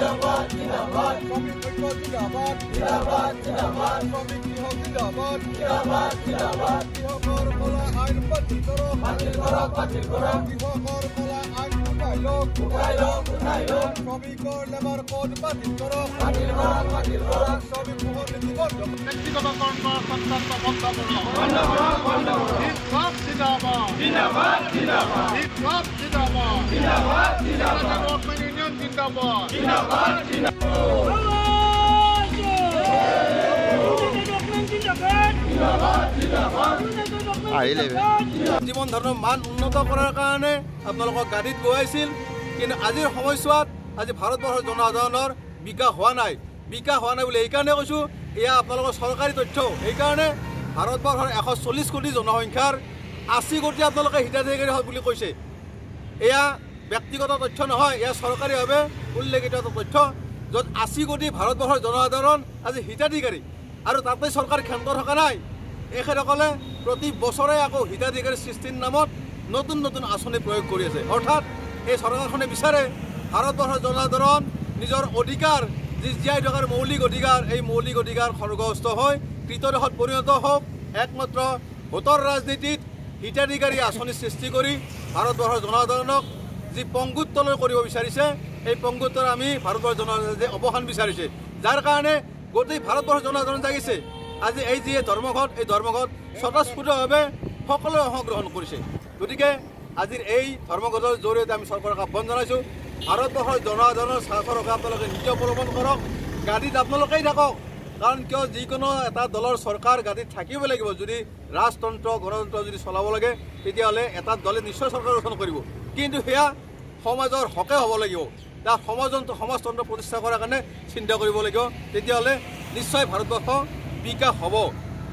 জিন্দাবাদ জিন্দাবাদ শ্ৰমিক ঐক্য জিন্দাবাদ জিন্দাবাদ জিন্দাবাদ শ্ৰমিক কৃষক জিন্দাবাদ জিন্দাবাদ জিন্দাবাদ কৃষকৰ কলা আইন বাতিল কৰক কৃষকৰ কলা আইন উঠাই লওক শ্ৰমিকৰ লেবাৰ কোড বাতিল কৰক শ্ৰমিক মোহন নীতি বন্ধ ব্যক্তিগত কৰ্ম সন্তান বন্ধ কৰক জিন্দাবাদ জিন্দাবাদ জিন্দাবাদ জিন্দাবাদ জিন্দাবাদ জিন্দাবাদ ইউনিয়ন জিন্দাবাদ জিন্দাবাদ জীৱন ধাৰণৰ মান উন্নত কৰাৰ কাৰণে আপোনালোকক গাড়ীত গোৱাইছিল কিন্তু আজিৰ সময়ছোৱাত আজি ভাৰতবৰ্ষৰ জনসাধাৰণৰ বিকাশ হোৱা নাই বুলি এইকাৰণে কৈছোঁ এয়া আপোনালোকৰ চৰকাৰী তথ্য এইকাৰণে ভাৰতবৰ্ষৰ 140 কোটি জনসংখ্যাৰ 80 কোটি আপোনালোকে হিতাধিকাৰী হয় বুলি কৈছে এয়া ব্যক্তিগত তথ্য নহয় এয়া চৰকাৰীভাৱে উল্লেখিত তথ্য য'ত 80 কোটি ভাৰতবৰ্ষৰ জনসাধাৰণ আজি হিতাধিকাৰী আৰু তাতে চৰকাৰ ক্ষান্ত থকা নাই এখেতসকলে প্ৰতি বছৰে আকৌ হিতাধিকাৰী সৃষ্টিৰ নামত নতুন নতুন আঁচনি প্ৰয়োগ কৰি আছে অৰ্থাৎ এই চৰকাৰখনে বিচাৰে ভাৰতবৰ্ষৰ জনসাধাৰণ নিজৰ অধিকাৰ যি জীয়াই থকাৰ মৌলিক অধিকাৰ এই মৌলিক অধিকাৰ খৰ্গহস্ত হৈ কৃতদেশত পৰিণত হওক একমাত্ৰ ভোটৰ ৰাজনীতিত হিতাধিকাৰী আঁচনি সৃষ্টি কৰি ভাৰতবৰ্ষৰ জনসাধাৰণক যি পংগুত্বলৈ কৰিব বিচাৰিছে এই পংগুত্বৰ আমি ভাৰতবৰ্ষৰ জনসাধাৰণে অৱসান বিচাৰিছে যাৰ কাৰণে গোটেই ভাৰতবৰ্ষৰ জনসাধাৰণ জাগিছে আজি এই যি ধৰ্মঘট এই ধৰ্মঘট স্বতঃস্ফূৰ্তভাৱে সকলোৱে অংশগ্ৰহণ কৰিছে গতিকে আজিৰ এই ধৰ্মঘটৰ জৰিয়তে আমি চৰকাৰক আহ্বান জনাইছোঁ ভাৰতবৰ্ষৰ জনসাধাৰণৰ স্বাৰ্থৰ ৰক্ষা আপোনালোকে নিজে অৱলম্বন কৰক গাড়ীত আপোনালোকেই থাকক কাৰণ কিয় যিকোনো এটা দলৰ চৰকাৰ গাড়ীত থাকিব লাগিব যদি ৰাজতন্ত্ৰ গণতন্ত্ৰ যদি চলাব লাগে তেতিয়াহ'লে এটা দলে নিশ্চয় চৰকাৰ গঠন কৰিব কিন্তু সেয়া সমাজৰ হকে হ'ব লাগিব তাত সমাজতন্ত্ৰ প্ৰতিষ্ঠা কৰাৰ কাৰণে চিন্তা কৰিব লাগিব তেতিয়াহ'লে নিশ্চয় ভাৰতবৰ্ষ বিকাশ হ'ব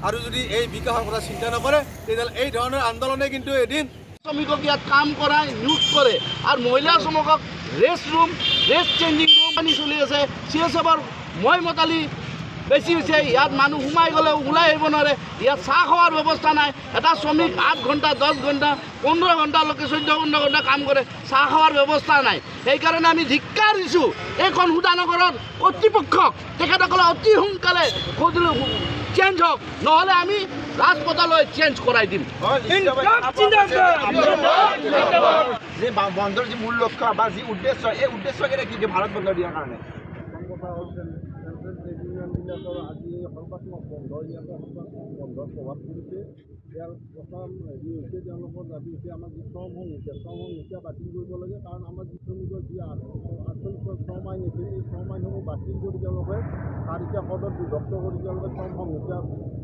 আৰু যদি এই বিকাশৰ কথা চিন্তা নকৰে তেতিয়াহ'লে এই ধৰণৰ আন্দোলনে কিন্তু এদিন শ্ৰমিকক ইয়াত কাম কৰায় নিয়োগ কৰে আৰ মহিলা শ্ৰমিকক ৰেস্ট চেঞ্জিং ৰুম আনি চলি আছে CSFৰ মই মতালি বেছি হৈছে ইয়াত মানুহ সোমাই গ'লে ওলাই আহিব নোৱাৰে ইয়াত চাহ খোৱাৰ ব্যৱস্থা নাই এটা শ্ৰমিক 8 ঘণ্টা 10 ঘণ্টা 15 ঘণ্টালৈকে 14 ঘণ্টা কাম কৰে চাহ খোৱাৰ ব্যৱস্থা নাই সেইকাৰণে আমি ধিক্কাৰ দিছোঁ এইখন সুদানগৰত কৰ্তৃপক্ষক তেখেতসকলে অতি সোনকালে চেঞ্জ হওক নহ'লে আমি ৰাজপথলৈ চেঞ্জ কৰাই দিম যে বন্ধৰ যি মূল লক্ষ্য বা যি উদ্দেশ্য এই উদ্দেশ্যকেৰে কি ভাৰত বন্ধ দিয়াৰ কাৰণে আজি সংবাদমক বন্ধ ইয়াতে বন্ধৰ প্ৰভাৱ পৰিছে ইয়াৰ প্ৰথম হেৰি হৈছে তেওঁলোকৰ দাবী হৈছে আমাৰ যি শ্ৰম সংহিতা বাতিল কৰিব লাগে কাৰণ আমাৰ যি শ্ৰমিকৰ যি 48 শ্ৰম আইন আছে এই শ্ৰম আইনসমূহ বাতিল কৰি তেওঁলোকে 4টা পদত বিভক্ত কৰি তেওঁলোকে শ্ৰম সংহিতা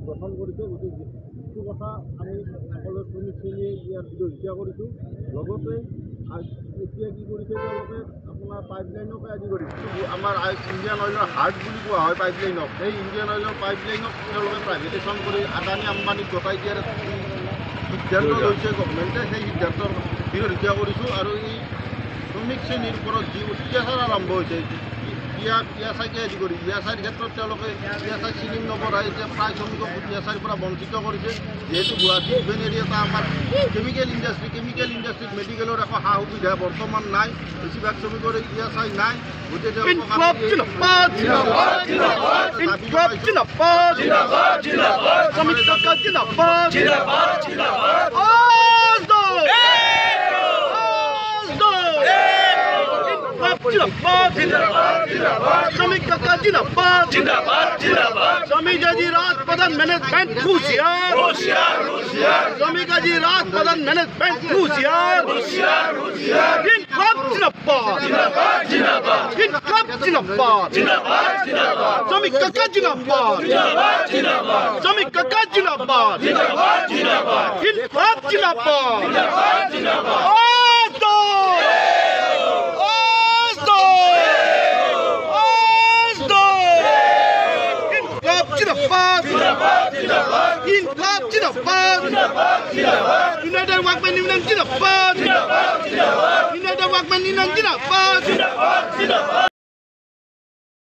গঠন কৰিছে গতিকে যিটো কথা আমি সকলো শ্ৰমিক শ্ৰেণীয়ে ইয়াৰ বিৰোধিতা কৰিছোঁ লগতে এতিয়া কি কৰিছে তেওঁলোকে আপোনাৰ পাইপলাইনকে আদি কৰিছে আমাৰ ইণ্ডিয়ান অইলৰ হাৰ্ট বুলি কোৱা হয় পাইপলাইনক সেই ইণ্ডিয়ান অইলৰ পাইপলাইনক তেওঁলোকে প্ৰাইভেটাইজেশ্যন কৰি আদানী আম্বানীক গতাই দিয়াৰ সিদ্ধান্ত লৈছে গভৰ্ণমেণ্টে সেই সিদ্ধান্তৰ বিৰোধিতা কৰিছোঁ আৰু এই শ্ৰমিক শ্ৰেণীৰ ওপৰত যি অত্যাচাৰ আৰম্ভ হৈছে ইয়াছাইকে আদি কৰি ইয়াছাইৰ ক্ষেত্ৰত তেওঁলোকে ইয়াছাই চিলিং নবঢ়াই এতিয়া প্ৰায় শ্ৰমিকক ইয়াছাইৰ পৰা বঞ্চিত কৰিছে যিহেতু গুৱাহাটী ৰিফাইনেৰী এটা আমাৰ কেমিকেল ইণ্ডাষ্ট্ৰীত মেডিকেলৰ একো সা সুবিধা বৰ্তমান নাই বেছিভাগ শ্ৰমিকৰ ইয়াছাই নাই গতিকে শ্রমিক কাকা জিন্দাবাদ শ্রমিক আজি রাত প্রধান ম্যানেজমেন্ট হুঁশিয়ার শ্রমিক আজি রাত প্রধান ম্যানেজমেন্ট হুঁশিয়ার ইনকলাব জিন্দাবাদ ইনকলাব জিন্দাবাদ শ্রমিক কাকা জিন্দাবাদ শ্রমিক কাকা জিন্দাবাদ ইনকলাব জিন্দাবাদ United Workmen Union Jindabaad. United Workmen Union Jindabaad.